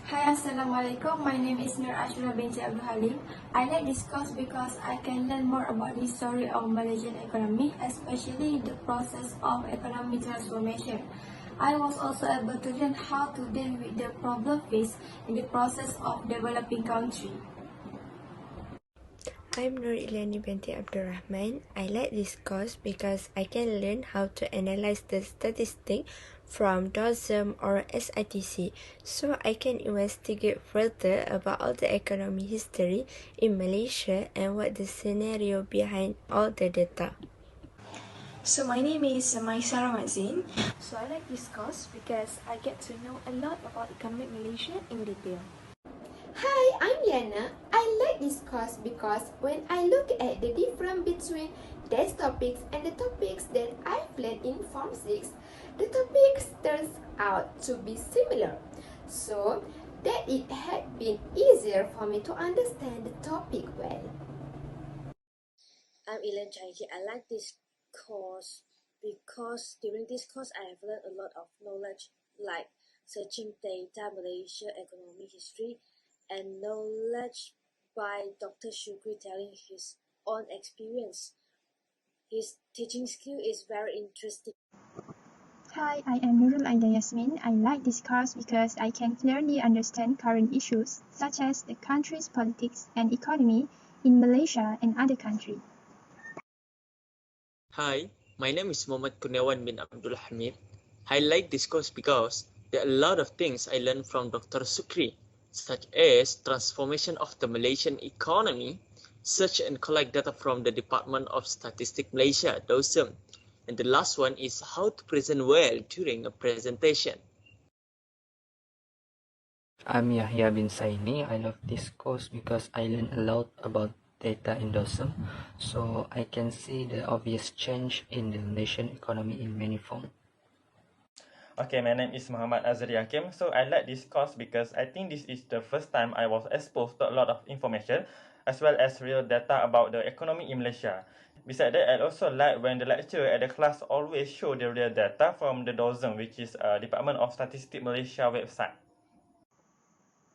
Hi, Assalamualaikum. My name is NURUL binti Abdul HALIM. I like this course because I can learn more about the history of Malaysian economy, especially the process of economic transformation. I was also able to learn how to deal with the problem faced in the process of developing country. I'm NURLIYANA binti A.RAHMAN. I like this course because I can learn how to analyze the statistics from DOSM or SITC, so I can investigate further about all the economic history in Malaysia and what the scenario behind all the data. So my name is A.RAHMAN. So I like this course because I get to know a lot about economic Malaysia in detail. Hi, I'm Yana. I like this course because when I look at the difference between these topics and the topics that I've learned in Form 6, the topics turns out to be similar. So that it had been easier for me to understand the topic well. I'm ELAINE. I like this course because during this course I have learned a lot of knowledge like searching data, Malaysia economic history, and knowledge by Dr. Shukri telling his own experience. His teaching skill is very interesting. Hi, I am NURUL and YASMIN. I like this course because I can clearly understand current issues such as the country's politics and economy in Malaysia and other countries. Hi, my name is Mohd KURNIAWAN bin Abdul HAMID. I like this course because there are a lot of things I learned from Dr. Shukri, such as transformation of the Malaysian economy, search and collect data from the Department of Statistics Malaysia, DOSM, and the last one is how to present well during a presentation. I'm Yahya bin Saini. I love this course because I learn a lot about data in DOSM, so I can see the obvious change in the Malaysian economy in many forms. Okay, my name is MOHAMAD AZRI. So I like this course because I think this is the first time I was exposed to a lot of information as well as real data about the economy in Malaysia. Besides that, I also like when the lecturer at the class always show the real data from the DOSM, which is Department of Statistics Malaysia website.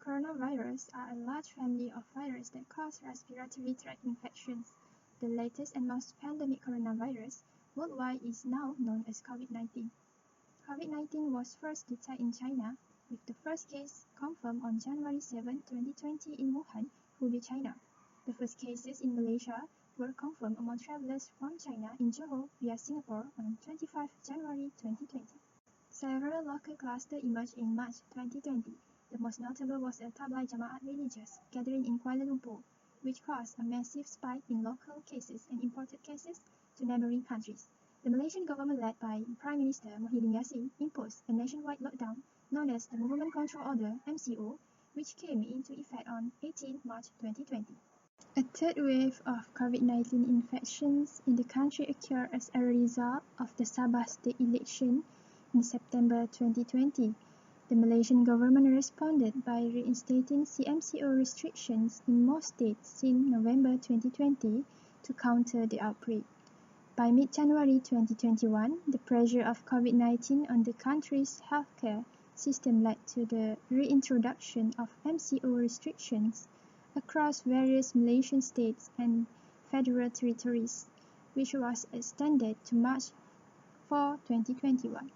Coronavirus are a large family of viruses that cause respiratory tract infections. The latest and most pandemic coronavirus worldwide is now known as COVID-19. COVID-19 was first detected in China, with the first case confirmed on January 7, 2020 in Wuhan, Hubei, China. The first cases in Malaysia were confirmed among travelers from China in Johor via Singapore on 25 January 2020. Several local clusters emerged in March 2020. The most notable was a Tabligh Jamaat religious gathering in Kuala Lumpur, which caused a massive spike in local cases and imported cases to neighboring countries. The Malaysian government, led by Prime Minister Mohd imposed a nationwide lockdown known as the Movement Control Order (MCO), which came into effect on 18 March 2020. A third wave of COVID-19 infections in the country occurred as a result of the Sabah state election in September 2020. The Malaysian government responded by reinstating CMCO restrictions in most states since November 2020 to counter the outbreak. By mid-January 2021, the pressure of COVID-19 on the country's healthcare system led to the reintroduction of MCO restrictions across various Malaysian states and federal territories, which was extended to March 4, 2021.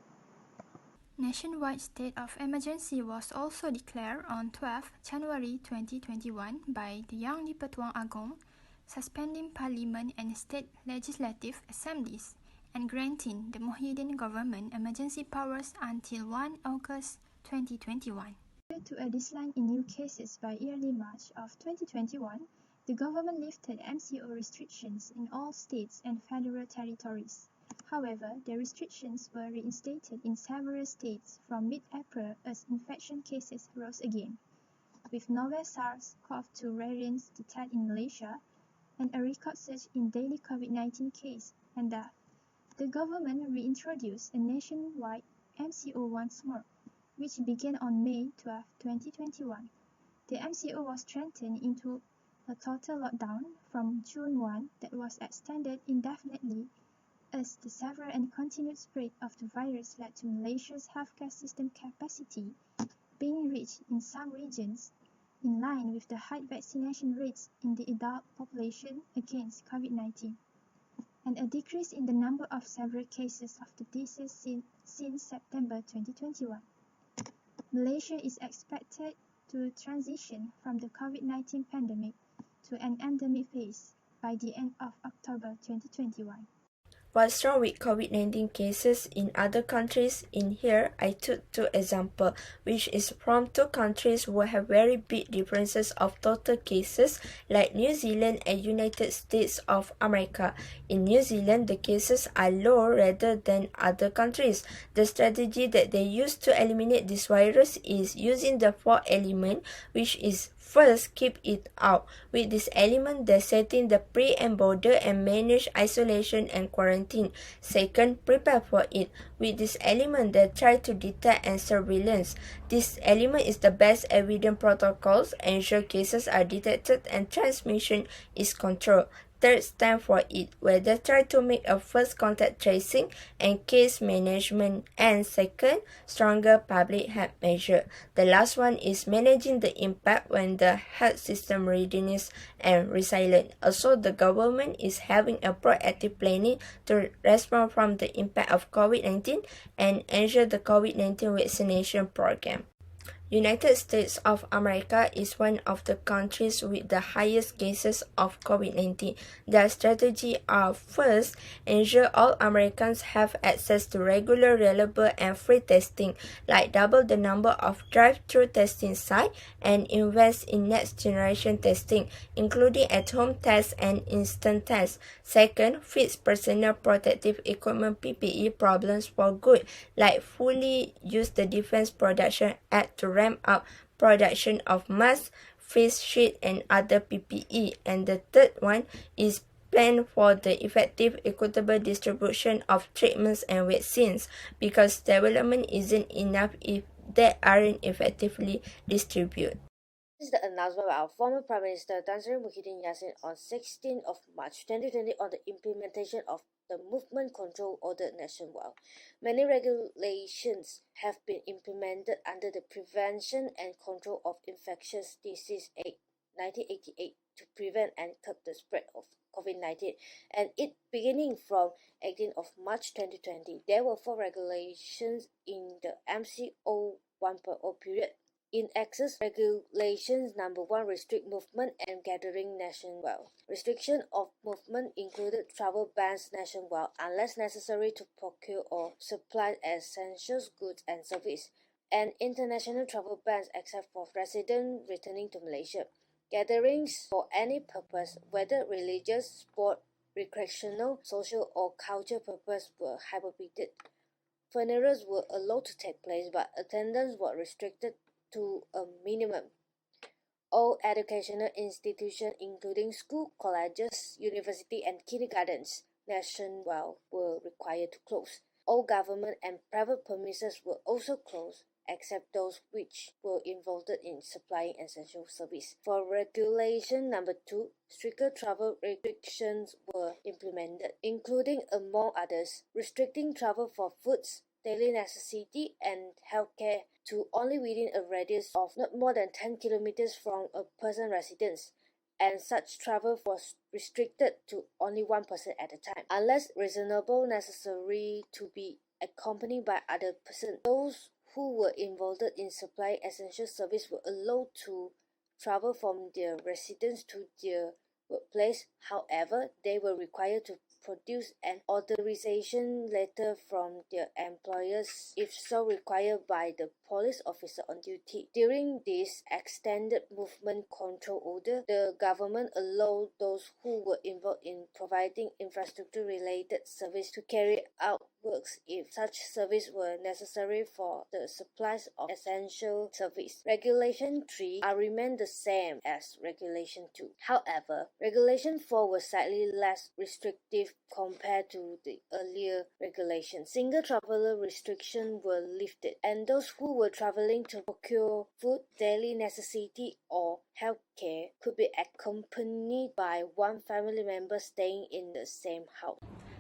Nationwide state of emergency was also declared on 12 January 2021 by the Yang di-Pertuan Agong, suspending parliament and state legislative assemblies and granting the Mohd government emergency powers until 1 August 2021. Due to a decline in new cases by early March of 2021, the government lifted MCO restrictions in all states and federal territories. However, the restrictions were reinstated in several states from mid-April as infection cases rose again. With novel SARS-CoV-2 variants detected in Malaysia and a record surge in daily COVID-19 cases and deaths, the government reintroduced a nationwide MCO once more, which began on May 12, 2021. The MCO was strengthened into a total lockdown from June 1 that was extended indefinitely as the severe and continued spread of the virus led to Malaysia's healthcare system capacity being reached in some regions, in line with the high vaccination rates in the adult population against COVID-19, and a decrease in the number of severe cases of the disease since September 2021. Malaysia is expected to transition from the COVID-19 pandemic to an endemic phase by the end of October 2021. What's wrong with COVID-19 cases in other countries? In here, I took two examples, which is from two countries who have very big differences of total cases, like New Zealand and United States of America. In New Zealand, the cases are low rather than other countries. The strategy that they use to eliminate this virus is using the 4 element, which is first, keep it out. With this element, they're setting the pre and border and manage isolation and quarantine. Second, prepare for it. With this element, they try to detect and surveillance. This element is the best evidence protocols, ensure cases are detected and transmission is controlled. Third, stand for it, where they try to make a first contact tracing and case management. And second, stronger public health measure. The last one is managing the impact when the health system readiness and resilient. Also, the government is having a proactive planning to respond from the impact of COVID-19 and ensure the COVID-19 vaccination program. United States of America is one of the countries with the highest cases of COVID-19. Their strategy are first, ensure all Americans have access to regular, reliable, and free testing, like double the number of drive-through testing sites and invest in next-generation testing, including at-home tests and instant tests. Second, fix personal protective equipment PPE problems for good, like fully use the Defense Production Act to ramp up production of masks, face shield, and other PPE. And the third one is plan for the effective, equitable distribution of treatments and vaccines, because development isn't enough if they aren't effectively distributed. This is the announcement by our former Prime Minister Tan Sri Muhyiddin Yassin on 16th of March 2020 on the implementation of the Movement Control Order nationwide. Many regulations have been implemented under the Prevention and Control of Infectious Disease Act 1988 to prevent and curb the spread of COVID-19, and it beginning from 18th of March 2020. There were 4 regulations in the MCO 1.0 period. In Access Regulations Number 1 restrict movement and gathering nationwide. Restriction of movement included travel bans nationwide unless necessary to procure or supply essential goods and services, and international travel bans except for residents returning to Malaysia. Gatherings for any purpose, whether religious, sport, recreational, social or cultural purpose, were prohibited. Funerals were allowed to take place, but attendance was restricted to a minimum. All educational institutions, including schools, colleges, universities, and kindergartens nationwide, were required to close. All government and private premises were also closed, except those which were involved in supplying essential service. For Regulation Number 2, stricter travel restrictions were implemented, including, among others, restricting travel for foods, daily necessity, and healthcare to only within a radius of not more than 10 kilometers from a person's residence, and such travel was restricted to only one person at a time, unless reasonable necessary to be accompanied by other persons. Those who were involved in supplying essential service were allowed to travel from their residence to their workplace. However, they were required to produce an authorization letter from their employers if so required by the police officer on duty. During this extended movement control order, the government allowed those who were involved in providing infrastructure-related service to carry out works if such service were necessary for the supplies of essential service. Regulation 3 remained the same as Regulation 2. However, Regulation 4 was slightly less restrictive compared to the earlier regulation. Single traveler restrictions were lifted, and those who were traveling to procure food, daily necessity, or healthcare could be accompanied by one family member staying in the same house.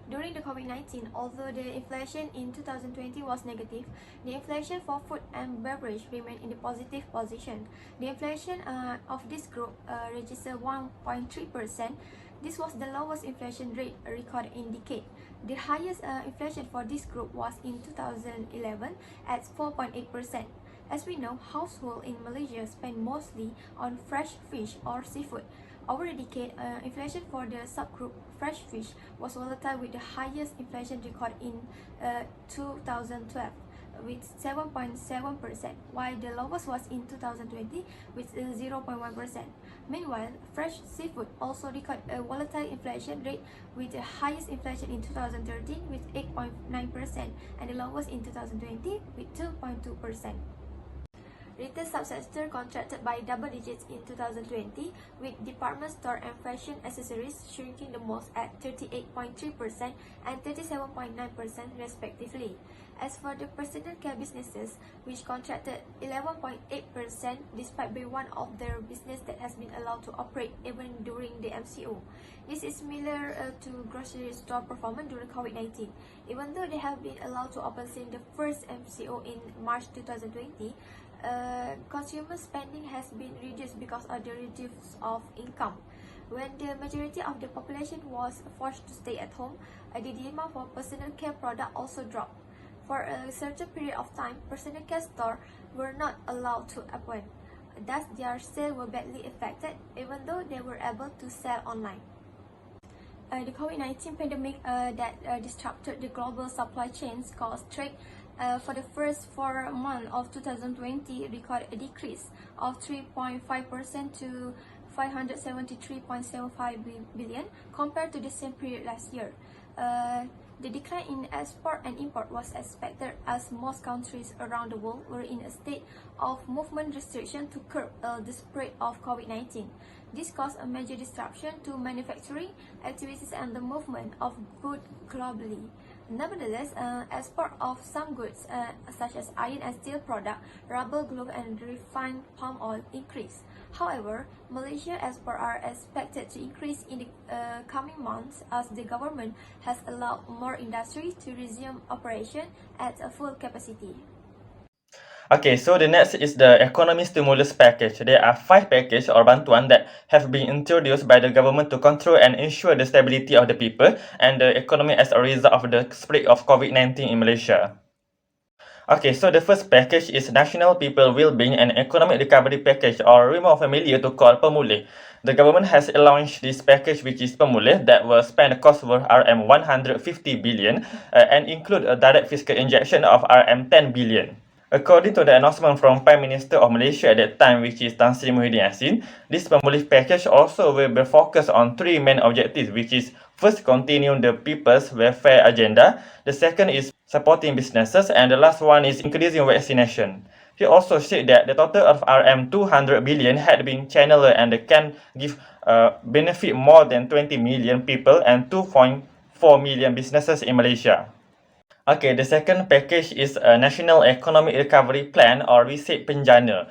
During the COVID-19, although the inflation in 2020 was negative, the inflation for food and beverage remained in the positive position. The inflation of this group registered 1.3%. This was the lowest inflation rate recorded in decade. The highest inflation for this group was in 2011 at 4.8%. As we know, households in Malaysia spend mostly on fresh fish or seafood. Over the decade, inflation for the subgroup fresh fish was volatile with the highest inflation recorded in 2012 with 7.7%, while the lowest was in 2020 with 0.1%. Meanwhile, fresh seafood also recorded a volatile inflation rate with the highest inflation in 2013 with 8.9% and the lowest in 2020 with 2.2%. Retail subsector contracted by double digits in 2020, with department store and fashion accessories shrinking the most at 38.3% and 37.9% respectively. As for the personal care businesses, which contracted 11.8% despite being one of their business that has been allowed to operate even during the MCO. This is similar to grocery store performance during COVID-19. Even though they have been allowed to open since the first MCO in March 2020, consumer spending has been reduced because of the reduce of income. When the majority of the population was forced to stay at home, the demand for personal care product also dropped. For a certain period of time, personal care stores were not allowed to open. Thus, their sales were badly affected, even though they were able to sell online. The COVID-19 pandemic that disrupted the global supply chains caused trade for the first 4 months of 2020 recorded a decrease of 3.5% to 573.75 billion compared to the same period last year. The decline in export and import was expected as most countries around the world were in a state of movement restriction to curb the spread of COVID-19. This caused a major disruption to manufacturing activities and the movement of goods globally. Nevertheless, export of some goods such as iron and steel products, rubber, glue, and refined palm oil increased. However, Malaysia exports are expected to increase in the coming months as the government has allowed more industries to resume operation at a full capacity. Okay, so the next is the economy stimulus package. There are 5 packages or bantuan that have been introduced by the government to control and ensure the stability of the people and the economy as a result of the spread of COVID-19 in Malaysia. Okay, so the first package is National People Wellbeing and Economic Recovery Package, or we more familiar to call Pemulih. The government has launched this package, which is Pemulih, that will spend a cost worth RM150 billion and include a direct fiscal injection of RM10 billion. According to the announcement from Prime Minister of Malaysia at that time, which is Tan Sri Muhyiddin Yassin, this Pemulih package also will be focused on 3 main objectives, which is first, continuing the people's welfare agenda. The second is supporting businesses, and the last one is increasing vaccination. He also said that the total of RM200 billion had been channeled and can give benefit more than 20 million people and 2.4 million businesses in Malaysia. Okay, the second package is a National Economic Recovery Plan, or we say Penjana.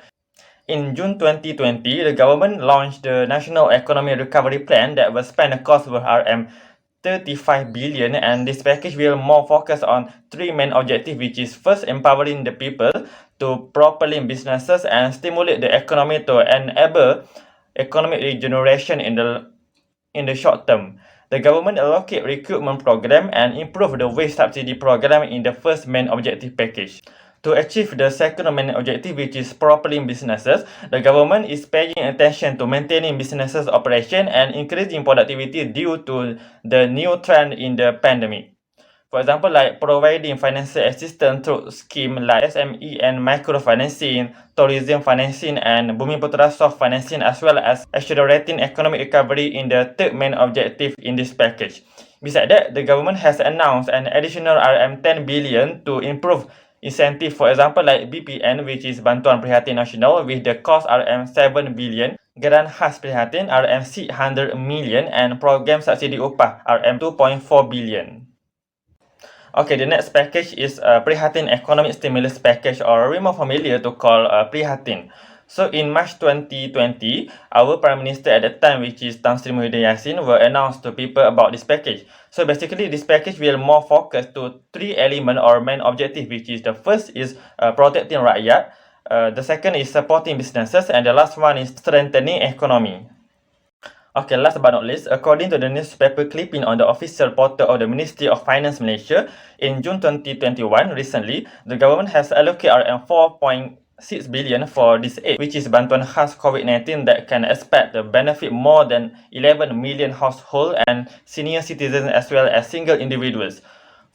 In June 2020, the government launched the National Economic Recovery Plan that will spend a cost worth RM35 billion, and this package will more focus on 3 main objectives, which is first, empowering the people to properly businesses and stimulate the economy to enable economic regeneration in the short term. The government allocate recruitment program and improve the wage subsidy program in the first main objective package. To achieve the second main objective, which is properly businesses, the government is paying attention to maintaining businesses operation and increasing productivity due to the new trend in the pandemic. For example, like providing financial assistance through schemes like SME and microfinancing, tourism financing, and Bumiputra soft financing, as well as accelerating economic recovery in the third main objective in this package. Besides that, the government has announced an additional RM10 billion to improve incentive, for example, like BPN, which is Bantuan Prihatin Nasional, with the cost RM7 billion, Geran Khas Prihatin RM600 million, and Program Subsidi Upah RM2.4 billion. Okay, the next package is Prihatin Economic Stimulus Package, or we more familiar to call Prihatin. So in March 2020, our Prime Minister at that time, which is Tan Sri Muhyiddin Yassin, will announce to people about this package. So basically, this package will more focus to three elements or main objective, which is the first is protecting rakyat, the second is supporting businesses, and the last one is strengthening economy. Okay, last but not least, according to the newspaper clipping on the official portal of the Ministry of Finance Malaysia, in June 2021, recently, the government has allocated around 4.6 billion for this aid, which is bantuan khas COVID-19 that can expect the benefit more than 11 million households and senior citizens as well as single individuals.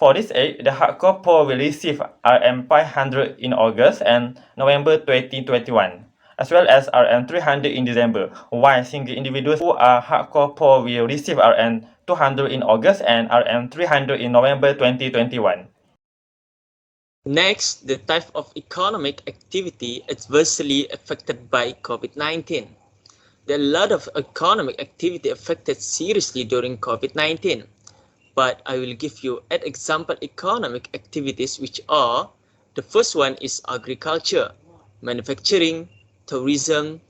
For this aid, the hardcore poor will receive RM500 in August and November 2021, as well as RM300 in December, while single individuals who are hardcore poor will receive RM200 in August and RM300 in November 2021. Next, the type of economic activity adversely affected by COVID-19. There are a lot of economic activity affected seriously during COVID-19, but I will give you 8 example economic activities which are: the first one is agriculture, manufacturing, tourism,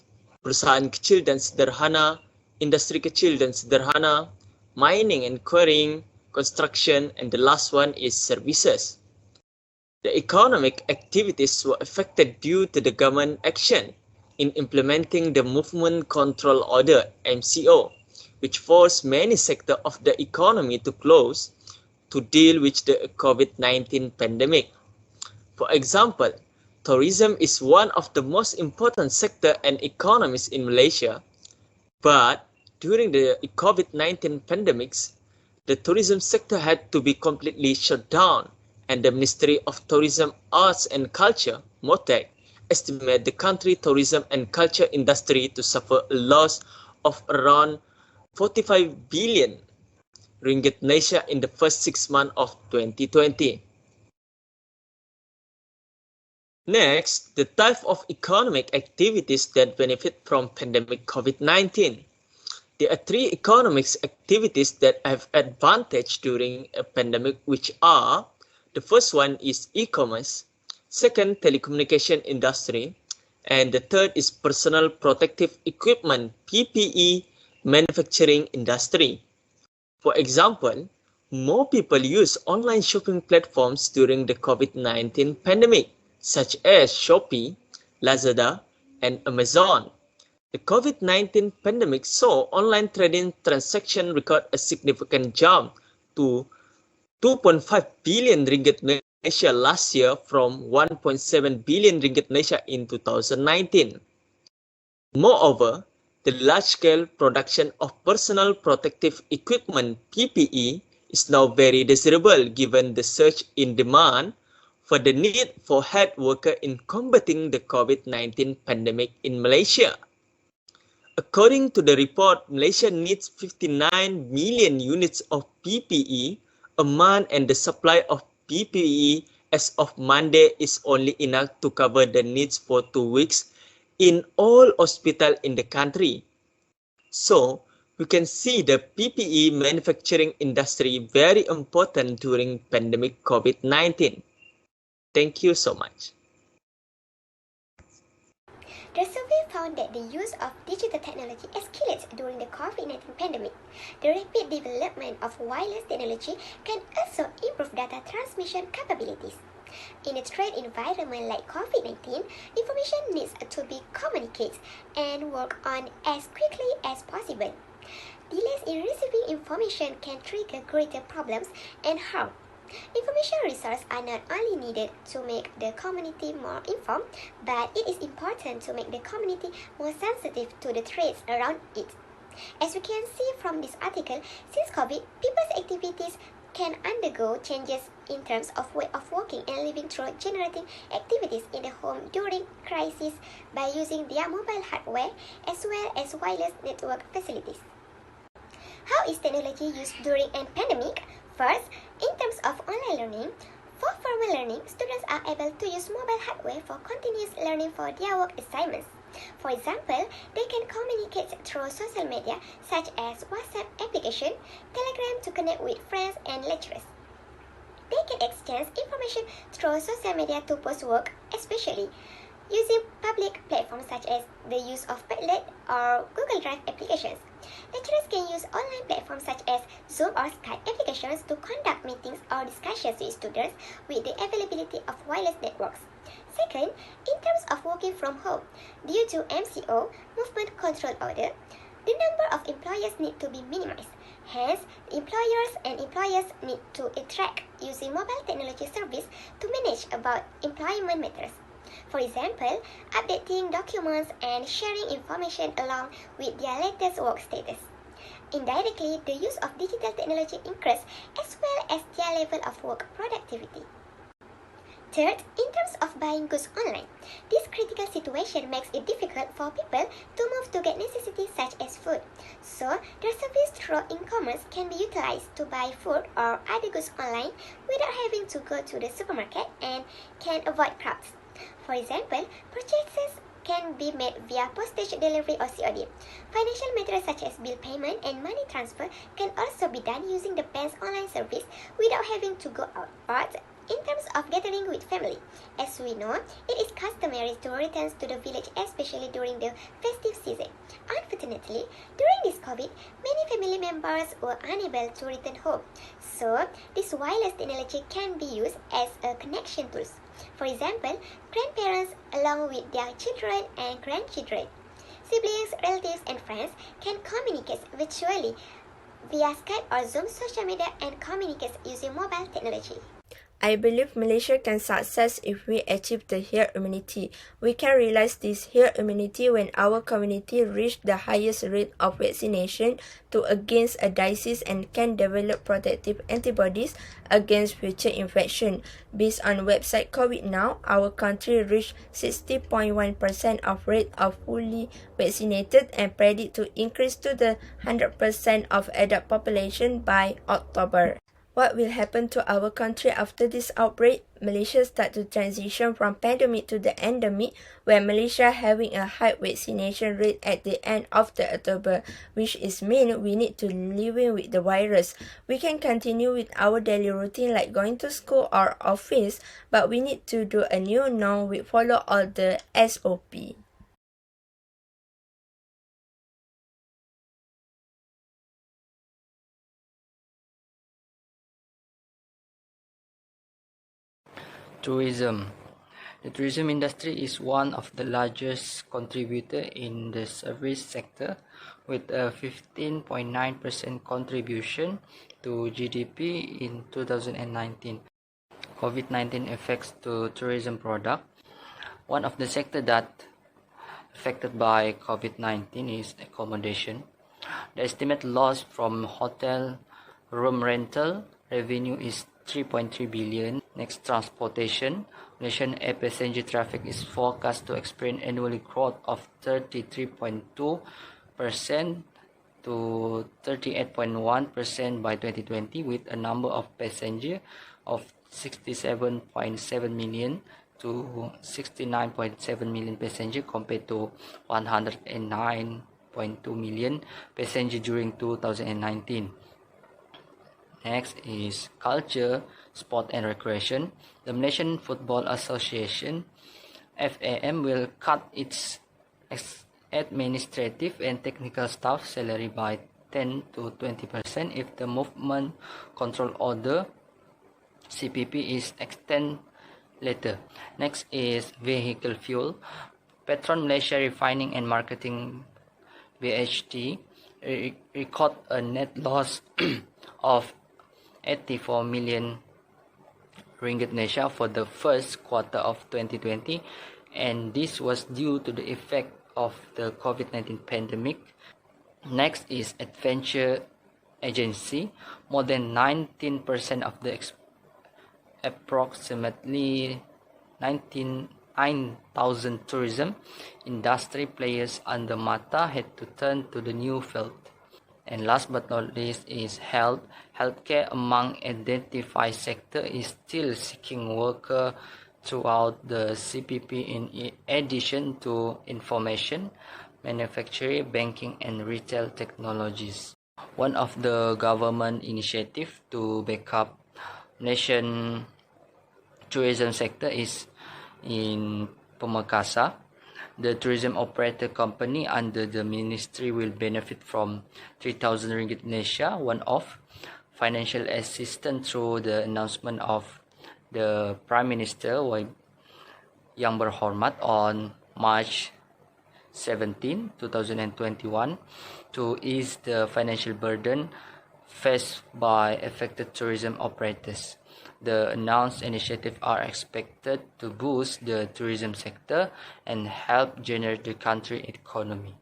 perusahaan kecil dan sederhana, industri kecil dan sederhana, mining and quarrying, construction, and the last one is services. The economic activities were affected due to the government action in implementing the Movement Control Order (MCO), which forced many sectors of the economy to close to deal with the COVID-19 pandemic. For example, tourism is one of the most important sector and economies in Malaysia, but during the COVID-19 pandemics, the tourism sector had to be completely shut down, and the Ministry of Tourism, Arts and Culture, MOHD, estimate the country tourism and culture industry to suffer a loss of around 45 billion ringgit Malaysia in the first 6 months of 2020. Next, the type of economic activities that benefit from pandemic COVID-19. There are 3 economic activities that have advantage during a pandemic, which are: the first one is e-commerce, second telecommunication industry, and the third is personal protective equipment (PPE) manufacturing industry. For example, more people use online shopping platforms during the COVID-19 pandemic, such as Shopee, Lazada, and Amazon. The COVID-19 pandemic saw online trading transactions record a significant jump to 2.5 billion ringgit Malaysia last year from 1.7 billion ringgit Malaysia in 2019. Moreover, the large-scale production of personal protective equipment (PPE) is now very desirable given the surge in demand for the need for health workers in combating the COVID-19 pandemic in Malaysia. According to the report, Malaysia needs 59 million units of PPE a month, and the supply of PPE as of Monday is only enough to cover the needs for 2 weeks in all hospitals in the country. So, we can see the PPE manufacturing industry very important during pandemic COVID-19. Thank you so much. The survey found that the use of digital technology escalates during the COVID-19 pandemic. The rapid development of wireless technology can also improve data transmission capabilities. In a threat environment like COVID-19, information needs to be communicated and worked on as quickly as possible. Delays in receiving information can trigger greater problems and harm. Information resources are not only needed to make the community more informed, but it is important to make the community more sensitive to the threats around it. As we can see from this article, since COVID, people's activities can undergo changes in terms of way of working and living through generating activities in the home during crisis by using their mobile hardware as well as wireless network facilities. How is technology used during a pandemic? First, in terms of online learning, for formal learning, students are able to use mobile hardware for continuous learning for their work assignments. For example, they can communicate through social media such as WhatsApp application, Telegram to connect with friends and lecturers. They can exchange information through social media to post work, especially using public platforms such as the use of Padlet or Google Drive applications. Lecturers can use online platforms such as Zoom or Skype applications to conduct meetings or discussions with students with the availability of wireless networks. Second, in terms of working from home, due to MCO, Movement Control Order, the number of employers need to be minimized. Hence, employers and employers need to interact using mobile technology service to manage about employment matters. For example, updating documents and sharing information along with their latest work status. Indirectly, the use of digital technology increases as well as their level of work productivity. Third, in terms of buying goods online, this critical situation makes it difficult for people to move to get necessities such as food. So, their service through e-commerce can be utilized to buy food or other goods online without having to go to the supermarket and can avoid crowds. For example, purchases can be made via postage delivery or COD. Financial matters such as bill payment and money transfer can also be done using the bank's online service without having to go out. But in terms of gathering with family, as we know, it is customary to return to the village, especially during the festive season. Unfortunately, during this COVID, many family members were unable to return home. So, this wireless technology can be used as a connection tool. For example, grandparents along with their children and grandchildren, siblings, relatives, and friends can communicate virtually via Skype or Zoom, social media, and communicate using mobile technology. I believe Malaysia can success if we achieve the herd immunity. We can realize this herd immunity when our community reach the highest rate of vaccination to against a disease and can develop protective antibodies against future infection. Based on website COVID Now, our country reached 60.1% of rate of fully vaccinated and predict to increase to the 100% of adult population by October. What will happen to our country after this outbreak? Malaysia start to transition from pandemic to the endemic, where Malaysia having a high vaccination rate at the end of the October, which is mean we need to living with the virus. We can continue with our daily routine like going to school or office, but we need to do a new norm. We follow all the SOP. Tourism. The tourism industry is one of the largest contributor in the service sector with a 15.9% contribution to GDP in 2019. COVID-19 affects to tourism product. One of the sector that affected by COVID-19 is accommodation. The estimated loss from hotel room rental revenue is 3.3 billion. Next, transportation. Malaysian air passenger traffic is forecast to experience annual growth of 33.2% to 38.1% by 2020, with a number of passengers of 67.7 million to 69.7 million passengers compared to 109.2 million passengers during 2019. Next is culture, sport and recreation. The Malaysian Football Association, FAM, will cut its administrative and technical staff salary by 10 to 20% if the Movement Control Order CPP is extended later. Next is vehicle fuel. Petron Malaysia Refining and Marketing BHT record a net loss of 84 million ringgit Malaysia for the first quarter of 2020, and this was due to the effect of the COVID-19 pandemic. Next is adventure agency. More than 19% of the approximately 99,000 tourism industry players under MATA had to turn to the new field. And last but not least is health. Healthcare among identified sector is still seeking worker throughout the CPP in addition to information, manufacturing, banking and retail technologies. One of the government initiative to back up nation tourism sector is in Pemekasa. The tourism operator company under the ministry will benefit from 3,000 ringgit Malaysia one-off financial assistance through the announcement of the Prime Minister Yang Berhormat on March 17, 2021 to ease the financial burden faced by affected tourism operators. The announced initiatives are expected to boost the tourism sector and help generate the country economy.